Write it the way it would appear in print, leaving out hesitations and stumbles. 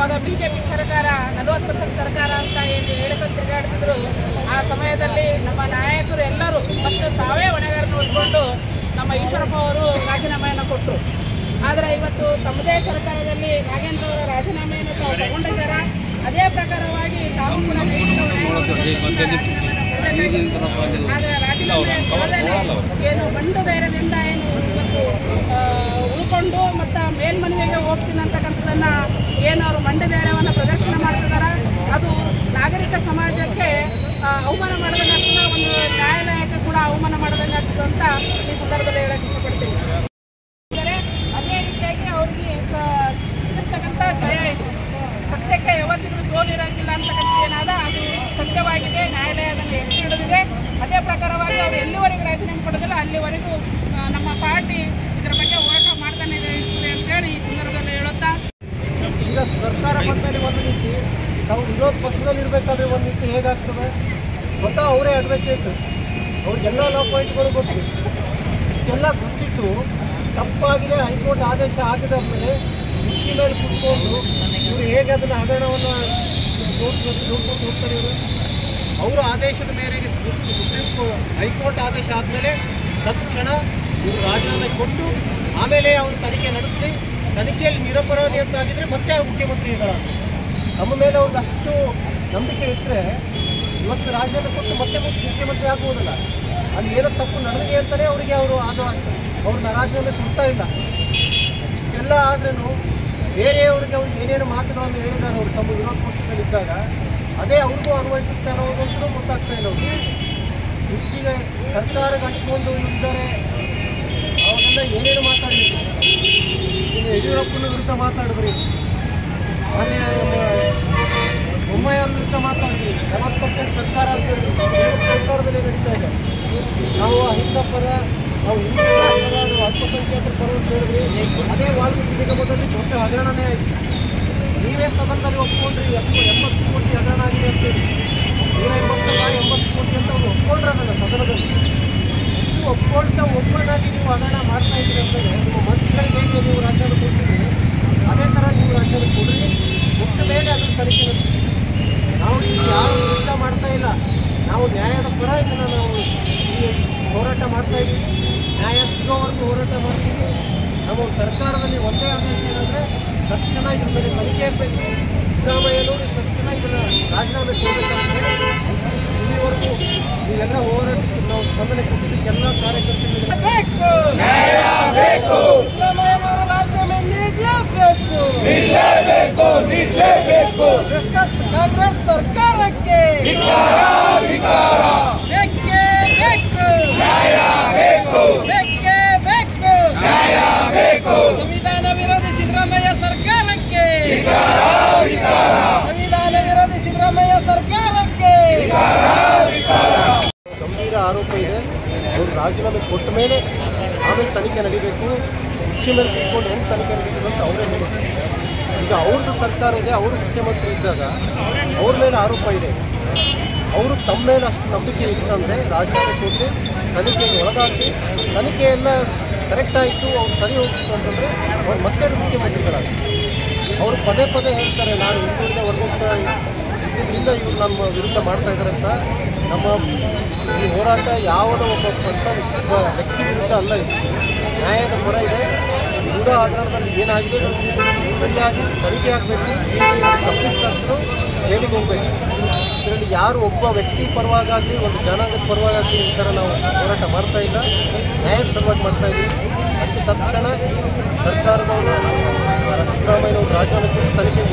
ಆವಾಗ BJP ಸರ್ಕಾರ 40% ಸರ್ಕಾರ ಅಂತ ಏನು ಹೇಳಿಕೊಂಡು ತಿರುಗಾಡ್ತಿದ್ರು. ಆ ಸಮಯದಲ್ಲಿ ನಮ್ಮ ನಾಯಕರು ಎಲ್ಲರೂ ಮತ್ತು ತಾವೇ ಹೊಣೆಗಾರನ್ನು ಹೊತ್ಕೊಂಡು ನಮ್ಮ ಈಶ್ವರಪ್ಪ ಅವರು ರಾಜೀನಾಮೆಯನ್ನು ಕೊಟ್ಟರು. ಆದರೆ ಇವತ್ತು ತಮ್ಮದೇ ಸರ್ಕಾರದಲ್ಲಿ ನಾಗೇಂದ್ರ ಅವರ ರಾಜೀನಾಮೆಯನ್ನು ತಾವು ತಗೊಂಡಿದ್ದಾರೆ. ಅದೇ ಪ್ರಕಾರವಾಗಿ ತಾವು ಕೂಡ ಆದರೆ ರಾಜೀನಾಮೆ ಏನು ಬಂಡು ಧೈರ್ಯದಿಂದ ಏನು ಇವತ್ತು ಉಳ್ಕೊಂಡು ಮತ್ತು ಮೇಲ್ಮನವಿಗೆ ಹೋಗ್ತೀನಿ ಅಂತಕ್ಕಂಥದ್ದನ್ನು ಏನು ಅವರು ಮಂಡ್ಯ ಧೈರ್ಯವನ್ನು ಪ್ರದರ್ಶನ ಮಾಡ್ತಿದ್ದಾರೆ, ಅದು ನಾಗರಿಕ ಸಮಾಜಕ್ಕೆ ಅವಮಾನ ಮಾಡಿದಂಗೆ ಆಗ್ತದೆ, ಒಂದು ನ್ಯಾಯಾಲಯಕ್ಕೆ ಕೂಡ ಅವಮಾನ ಮಾಡಿದಂಗೆ ಆಗ್ತದೆ ಅಂತ ಈ ಸಂದರ್ಭದಲ್ಲಿ ಹೇಳಕ್ಕೆ ಇಷ್ಟಪಡ್ತೀನಿ. ಅದೇ ರೀತಿಯಾಗಿ ಅವರಿಗೆ ಸಿಗ್ತಕ್ಕಂಥ ಜಯ ಇದು. ಸತ್ಯಕ್ಕೆ ಯಾವತ್ತಿದ್ರೂ ಸೋಲಿರಂಗಿಲ್ಲ ಅಂತಕ್ಕಂಥ ಏನಾದ ಅದು ಸತ್ಯವಾಗಿದೆ. ನ್ಯಾಯಾಲಯ ಅದನ್ನು ಎತ್ತಿ ಹಿಡಿದಿದೆ. ಅದೇ ಪ್ರಕಾರವಾಗಿ ಅವರು ಎಲ್ಲಿವರೆಗೂ ರಾಜೀನಾಮೆ ಕೊಡೋದಿಲ್ಲ ಅಲ್ಲಿವರೆಗೂ ನಮ್ಮ ಪಾರ್ಟಿ ಇದರ ಬಗ್ಗೆ ಹೋರಾಟ ಮಾಡ್ತಾನೆ ಇದೆ ಅಂತೇಳಿ ಈ ಸಂದರ್ಭದಲ್ಲಿ ಹೇಳುತ್ತಾ, ಈಗ ಸರ್ಕಾರ ಬಂದಲ್ಲಿ ಒಂದು ನೀತಿ, ನಾವು ವಿರೋಧ ಪಕ್ಷದಲ್ಲಿ ಇರಬೇಕಾದ್ರೆ ಒಂದು ನೀತಿ ಹೇಗಾಗ್ತದೆ ಸ್ವತಃ ಅವರೇ ಅಡ್ವೊಕೇಟ್, ಅವ್ರಿಗೆಲ್ಲ ಲಾ ಪಾಯಿಂಟ್ಗಳು ಗೊತ್ತು. ಇಷ್ಟೆಲ್ಲ ಗೊತ್ತಿಟ್ಟು ತಪ್ಪಾಗಿದೆ ಹೈಕೋರ್ಟ್ ಆದೇಶ ಆಗಿದ ಮೇಲೆ ಕುರ್ಚಿ ಮೇಲೆ ಕುತ್ಕೊಂಡು ಇವರು ಹೇಗೆ ಅದನ್ನು ಹಗರಣವನ್ನು ನೋಡ್ಕೊಂಡು ಹೋಗ್ತಾರೆ. ಇವರು ಅವರ ಆದೇಶದ ಮೇರೆಗೆ ಹೈಕೋರ್ಟ್ ಆದೇಶ ಆದಮೇಲೆ ತಕ್ಷಣ ಇವರು ರಾಜೀನಾಮೆ ಕೊಟ್ಟು ಆಮೇಲೆ ಅವರು ತನಿಖೆ ನಡೆಸಲಿ. ತನಿಖೆಯಲ್ಲಿ ನಿರಪರಾಧಿ ಅಂತ ಆಗಿದ್ರೆ ಮತ್ತೆ ಮುಖ್ಯಮಂತ್ರಿಗಳ ನಮ್ಮ ಮೇಲೆ ಅವ್ರಿಗೆ ಅಷ್ಟು ನಂಬಿಕೆ ಇದ್ದರೆ ಇವತ್ತು ರಾಜೀನಾಮೆ ಕೊಟ್ಟು ಮತ್ತೆ ಮುಖ್ಯಮಂತ್ರಿ ಆಗ್ಬೋದಲ್ಲ. ಅಲ್ಲಿ ಏನೋ ತಪ್ಪು ನಡೆದಿದೆ ಅಂತಲೇ ಅವರಿಗೆ ಅವರು ಅದು ಅಷ್ಟೇ ಅವ್ರನ್ನ ರಾಜೀನಾಮೆ ಕೊಡ್ತಾ ಇಲ್ಲ. ಇಷ್ಟೆಲ್ಲ ಆದ್ರೂ ಬೇರೆಯವ್ರಿಗೆ ಅವ್ರಿಗೆ ಏನೇನು ಮಾತುಗಳನ್ನು ಹೇಳಿದ್ದಾರೆ ಅವರು ತಮ್ಮ ವಿರೋಧ ಪಕ್ಷದಲ್ಲಿದ್ದಾಗ ಅದೇ ಅವ್ರಿಗೂ ಅನ್ವಯಿಸುತ್ತೆ ಅನ್ನೋದಂತೂ ಗೊತ್ತಾಗ್ತಾ ಇಲ್ಲ. ಅವರು ಹೆಚ್ಚಿಗೆ ಸರ್ಕಾರ ಕಟ್ಕೊಂಡು ಇದ್ದಾರೆ, ಅವರೆಲ್ಲ ಏನೇನು ಮಾತಾಡಿದ್ರು. ಈಗ ಯಡಿಯೂರಪ್ಪನ ವಿರುದ್ಧ ಮಾತಾಡಿದ್ರಿ, ಮೊನ್ನೆ ಬೊಮ್ಮಾಯಿಯವ್ರ ವಿರುದ್ಧ ಮಾತಾಡಿದ್ರಿ. 40% ಸರ್ಕಾರ ಅಂತ ಹೇಳಿದ್ರು. ಸರ್ಕಾರದಲ್ಲಿ ನಡೀತಾ ಇದೆ. ನಾವು ಅಹಿಂದ ಪರ, ನಾವು ಹಿಂದೂ ಪರ, ನಾವು ಅಲ್ಪಸಂಖ್ಯಾತರ ಪರ ಅಂತ ಹೇಳಿದ್ರಿ. ಅದೇ ವಾಲ್ಮೀಕಿ ನಿಗಮದಲ್ಲಿ ದೊಡ್ಡ ಹಗರಣನೇ ಆಯಿತು. ನೀವೇ ಸದನದಲ್ಲಿ ಒಪ್ಕೊಂಡ್ರಿ 70 ಕೋಟಿ ಹಗರಣ ಆಗಿದೆ ಅಂತೇಳಿ. 180 ಕೋಟಿ ಅಂತ ಅವ್ರು ಒಪ್ಕೊಂಡ್ರೆ ಅದನ್ನು ಸದನದಲ್ಲಿ ಇಷ್ಟು ಒಪ್ಕೊಳ್ತಾ ಒಬ್ಬನಾಗಿ ನೀವು ಹಗರಣ ಮಾಡ್ತಾ ಇದ್ದೀರಿ ಅಂತಂದರೆ ನಿಮ್ಮ ಮಂತ್ರಿಗಳಿಗೆ ಹೇಗೆ ನೀವು ರಾಜೀನಾಮೆ ಕೊಡ್ತಿದ್ದೀರಿ ಅದೇ ಥರ ನೀವು ರಾಜೀನಾಮೆ ಕೊಡ್ರಿ. ಕೊಟ್ಟ ಮೇಲೆ ಅದನ್ನು ತನಿಖೆ ನಡೆಸಿ. ನಾವು ಇಲ್ಲಿ ಯಾರು ವಿರುದ್ಧ ಮಾಡ್ತಾ ಇಲ್ಲ, ನಾವು ನ್ಯಾಯದ ಪರ ಇದನ್ನು ನಾವು ಈ ಹೋರಾಟ ಮಾಡ್ತಾ ಇದ್ದೀವಿ. ನ್ಯಾಯ ಸಿಗೋವರೆಗೂ ಹೋರಾಟ ಮಾಡ್ತೀವಿ. ನಮ್ಮ ಸರ್ಕಾರದಲ್ಲಿ ಒಂದೇ ಆದೇಶ ಏನಂದರೆ ತಕ್ಷಣ ಇದ್ರ ಮೇಲೆ ತನಿಖೆ ಆಗಬೇಕು. ಸಿದ್ದರಾಮಯ್ಯನವರು ತಕ್ಷಣ ಇದನ್ನು ರಾಜೀನಾಮೆ ಕೊಡಬೇಕಂತ ಹೇಳಿ ಇಲ್ಲಿವರೆಗೂ ನೀವೆಲ್ಲ ಹೋರಾಟಕ್ಕೆ ನಾವು ಸ್ಪಂದನೆ ಕೊಟ್ಟಿದ್ದಕ್ಕೆಲ್ಲ ಕಾರ್ಯಕರ್ತರಿಗೆ ಸಿದ್ದರಾಮಯ್ಯನವರ ರಾಜೀನಾಮೆ ನೀಡಲೇಬೇಕು. ಕಾಂಗ್ರೆಸ್ ಸರ್ಕಾರಕ್ಕೆ ಸಂವಿಧಾನ ವಿರೋಧಿ ಸಿದ್ದರಾಮಯ್ಯ ಸರ್ಕಾರಕ್ಕೆ, ಸಂವಿಧಾನ ವಿರೋಧಿ ಸಿದ್ದರಾಮಯ್ಯ ಸರ್ಕಾರಕ್ಕೆ ಗಂಭೀರ ಆರೋಪ ಇದೆ. ಅವರು ರಾಜೀನಾಮೆ ಕೊಟ್ಟ ಮೇಲೆ ಆಮೇಲೆ ತನಿಖೆ ನಡೀಬೇಕು. ಕುರ್ಚಿ ಮೇಲೆ ಕೂತ್ಕೊಂಡು ಹೆಂಗೆ ತನಿಖೆ ನಡೀತದೆ ಅಂತ ಅವರೇ ಹೇಳ್ತಾರೆ. ಈಗ ಅವ್ರದ್ದು ಸರ್ಕಾರ ಇದೆ, ಅವರು ಮುಖ್ಯಮಂತ್ರಿ ಇದ್ದಾಗ ಅವ್ರ ಮೇಲೆ ಆರೋಪ ಇದೆ. ಅವರು ತಮ್ಮ ಮೇಲೆ ಅಷ್ಟು ನಂಬಿಕೆ ಇತ್ತಂದರೆ ರಾಜೀನಾಮೆ ಕೊಟ್ಟು ತನಿಖೆಗೆ ಒಳಗಾಕಿ ತನಿಖೆ ಎಲ್ಲ ಕರೆಕ್ಟ್ ಆಯಿತು, ಅವ್ರು ಸರಿ ಹೋಗ್ತಿತ್ತು ಅಂತಂದರೆ ಅವ್ರು ಮತ್ತೆ ಮುಖ್ಯಮಂತ್ರಿಗಳಾಗ್ತಾರೆ. ಅವರು ಪದೇ ಪದೇ ಹೇಳ್ತಾರೆ ನಾನು ಹಿಂದುಳಿದ ವರ್ಗದ ಇದರಿಂದ ಇವರು ನಮ್ಮ ವಿರುದ್ಧ ಮಾಡ್ತಾ ಇದ್ದಾರೆ ಅಂತ. ನಮ್ಮ ಈ ಹೋರಾಟ ಯಾವುದೋ ಒಬ್ಬ ಪರ್ಸನ್ ಒಬ್ಬ ವ್ಯಕ್ತಿ ವಿರುದ್ಧ ಅಲ್ಲ, ಇದು ನ್ಯಾಯದ ಪರ ಇದೆ. ಕೂಡ ಹಗರಣದಲ್ಲಿ ಏನಾಗಿದೆ ಸರಿಯಾಗಿ ತನಿಖೆ ಆಗಬೇಕು. ತಪ್ಪಿಸಿದಷ್ಟು ಜೈಲಿಗೆ ಹೋಗಬೇಕು. ಇದರಲ್ಲಿ ಯಾರು ಒಬ್ಬ ವ್ಯಕ್ತಿ ಪರವಾಗಲಿ ಒಂದು ಜನಾಂಗದ ಪರವಾಗಲಿ ಈ ಥರ ನಾವು ಹೋರಾಟ ಮಾಡ್ತಾ ಇಲ್ಲ, ನ್ಯಾಯದ ಸಲುವಾಗಿ ಮಾಡ್ತಾ ಇದ್ದೀವಿ. ಅದಕ್ಕೆ ತಕ್ಷಣ ಸರ್ಕಾರದವರು ಸಿದ್ದರಾಮಯ್ಯನವರು ರಾಜೀನಾಮೆ ಕೊಟ್ಟು ತನಿಖೆ